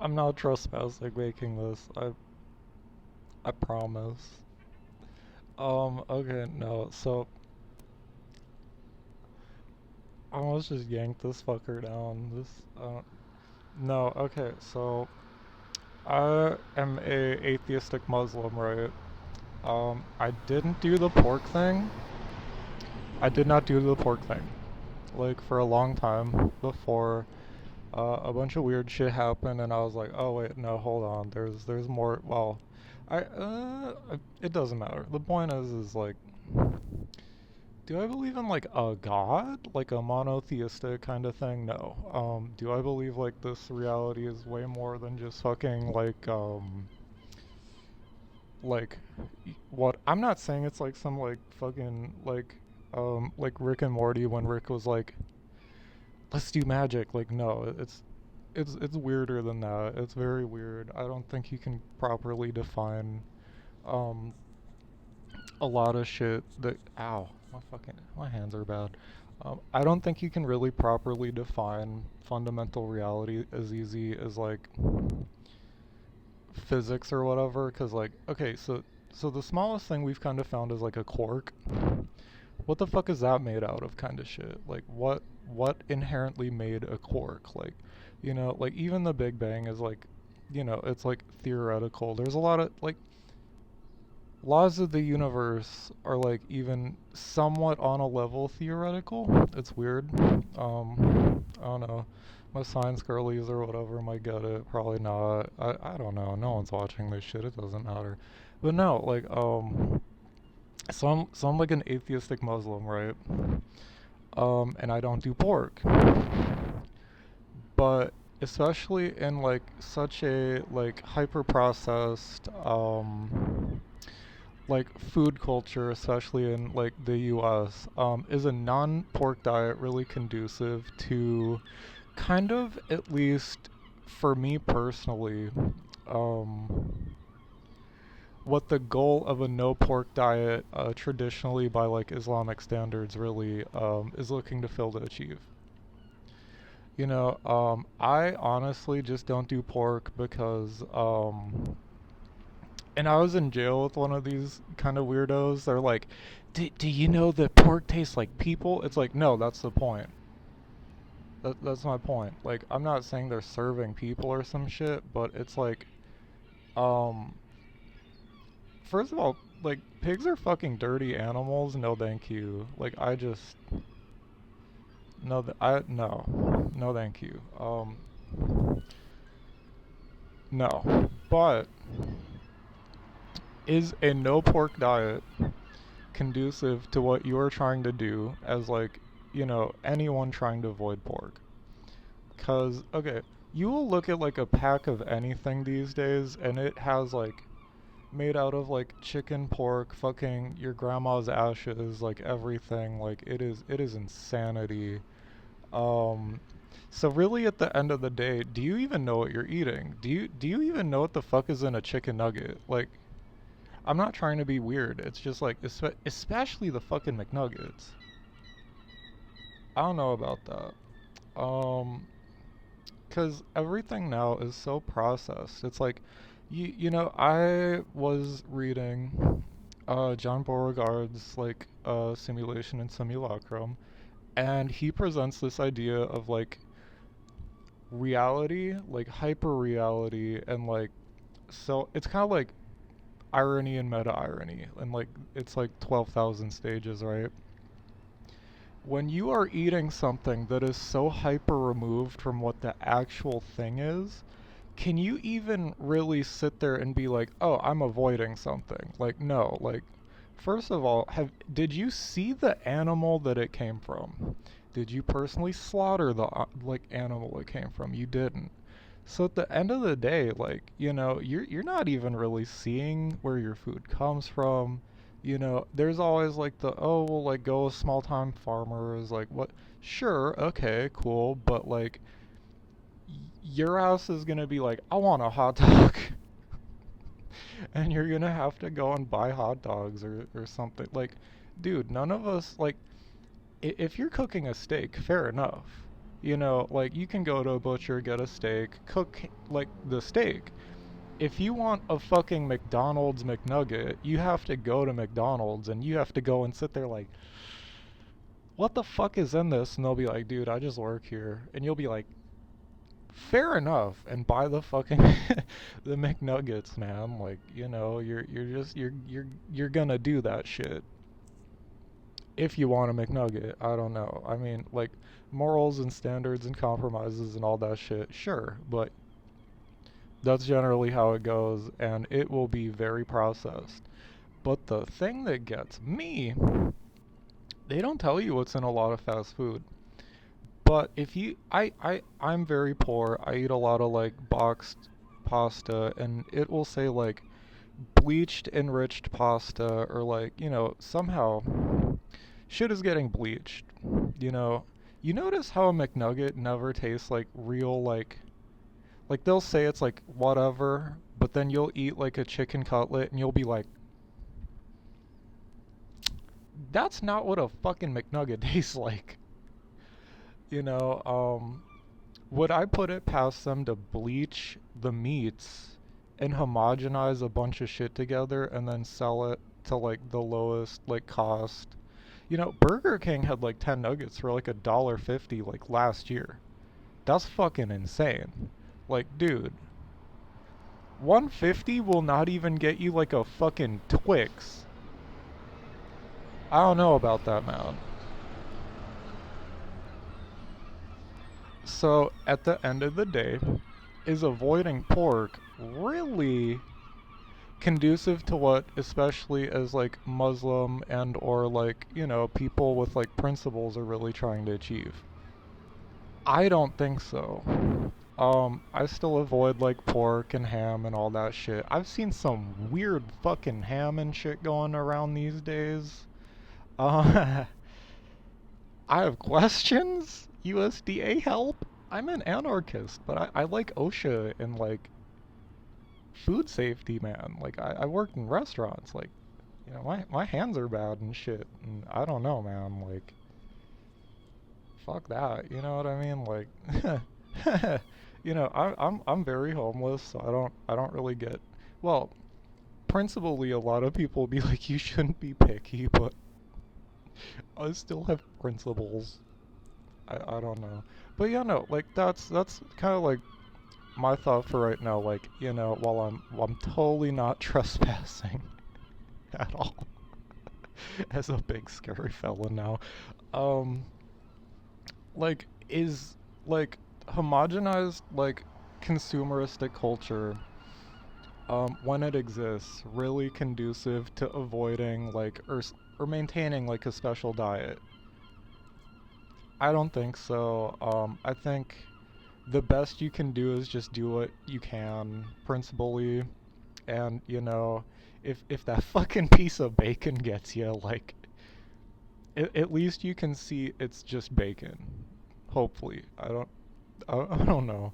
I'm not trespassing making this. I promise. Okay, no. So I almost just yanked this fucker down. No, okay, so I am a atheistic Muslim, right? I didn't do the pork thing. I did not do the pork thing. Like for a long time before a bunch of weird shit happened, and I was like, oh wait, no, hold on. There's more. Well, it doesn't matter. The point is like, do I believe in like a god, like a monotheistic kind of thing? No. Do I believe like this reality is way more than just fucking like what? I'm not saying it's like some like fucking like Rick and Morty when Rick was like, let's do magic. Like no, it's weirder than that. It's very weird. I don't think you can properly define um a lot of shit that ow, my hands are bad. I don't think you can really properly define fundamental reality as easy as like physics or whatever cuz like okay, so the smallest thing we've kind of found is like a quark. What the fuck is that made out of kind of shit? Like what inherently made a quark? Like, like even the Big Bang is like, it's like theoretical. There's a lot of like laws of the universe are like even somewhat on a level theoretical. It's weird. I don't know. My science girlies or whatever might get it. Probably not. I don't know. No one's watching this shit. It doesn't matter. But no, like so I'm like an atheistic Muslim, right? And I don't do pork. But especially in like such a like hyper processed like food culture, especially in like the US, is a non-pork diet really conducive to kind of, at least for me personally, um, what the goal of a no pork diet, traditionally by like Islamic standards, really is looking to fail to achieve. I honestly just don't do pork because and I was in jail with one of these kind of weirdos. They're like, do you know that pork tastes like people? It's like, no, that's the point. That's my point. Like, I'm not saying they're serving people or some shit, but it's like, um, first of all, like, pigs are fucking dirty animals. No, thank you. Like, I just, no, no, thank you. No. But, is a no pork diet conducive to what you are trying to do as like, anyone trying to avoid pork? Cause okay, you will look at like a pack of anything these days and it has like made out of like chicken, pork, fucking your grandma's ashes, like everything. Like it is insanity. Um so really at the end of the day, do you even know what you're eating? Do you even know what the fuck is in a chicken nugget? Like I'm not trying to be weird. It's just like especially the fucking McNuggets. I don't know about that. Cuz everything now is so processed. It's like I was reading John Beauregard's like Simulation and Simulacrum, and he presents this idea of like reality, like hyper reality, and like so it's kind of like irony and meta irony, and like it's like 12,000 stages, right? When you are eating something that is so hyper removed from what the actual thing is, can you even really sit there and be like, "Oh, I'm avoiding something"? Like, no. Like, first of all, have did you see the animal that it came from? Did you personally slaughter the like animal it came from? You didn't. So at the end of the day, like, you're not even really seeing where your food comes from. There's always like the, oh, well, like go with small time farmers, like what? Sure, okay, cool, but like your house is gonna be like, I want a hot dog. And you're gonna have to go and buy hot dogs or something. Like, dude, none of us like if you're cooking a steak, fair enough. You know, like you can go to a butcher, get a steak, cook like the steak. If you want a fucking McDonald's McNugget, you have to go to McDonald's and you have to go and sit there like, what the fuck is in this? And they'll be like, dude, I just work here. And you'll be like, fair enough, and buy the fucking the McNuggets, man. Like, you know, you're gonna do that shit if you want a McNugget. I don't know. I mean, like morals and standards and compromises and all that shit, sure, but that's generally how it goes, and it will be very processed. But the thing that gets me, they don't tell you what's in a lot of fast food. But if you, I'm very poor. I eat a lot of like boxed pasta, and it will say like bleached enriched pasta, or like, you know, somehow shit is getting bleached. You know, you notice how a McNugget never tastes like real, like they'll say it's like whatever, but then you'll eat like a chicken cutlet and you'll be like, that's not what a fucking McNugget tastes like. You know, would I put it past them to bleach the meats and homogenize a bunch of shit together and then sell it to like the lowest like cost? You know, Burger King had like 10 nuggets for like $1.50 like last year. That's fucking insane. Like, dude, 150 will not even get you like a fucking Twix. I don't know about that, man. So, at the end of the day, is avoiding pork really conducive to what, especially as like Muslim and or like, you know, people with like principles are really trying to achieve? I don't think so. I still avoid like pork and ham and all that shit. I've seen some weird fucking ham and shit going around these days. Uh, I have questions? USDA help? I'm an anarchist, but I like OSHA and like food safety, man. Like I worked in restaurants. Like, you know, my hands are bad and shit. And I don't know, man. Like, fuck that. You know what I mean? Like, you know, I'm very homeless, so I don't really get. Well, principally, a lot of people be like, you shouldn't be picky, but I still have principles. I don't know. But yeah, no, like that's kind of like my thought for right now. Like, you know, while I'm totally not trespassing at all as a big scary fella now. Um, like is like homogenized like consumeristic culture, when it exists, really conducive to avoiding like or maintaining like a special diet? I don't think so. I think the best you can do is just do what you can, principally, and you know, if that fucking piece of bacon gets you, like, at least you can see it's just bacon. Hopefully, I don't know.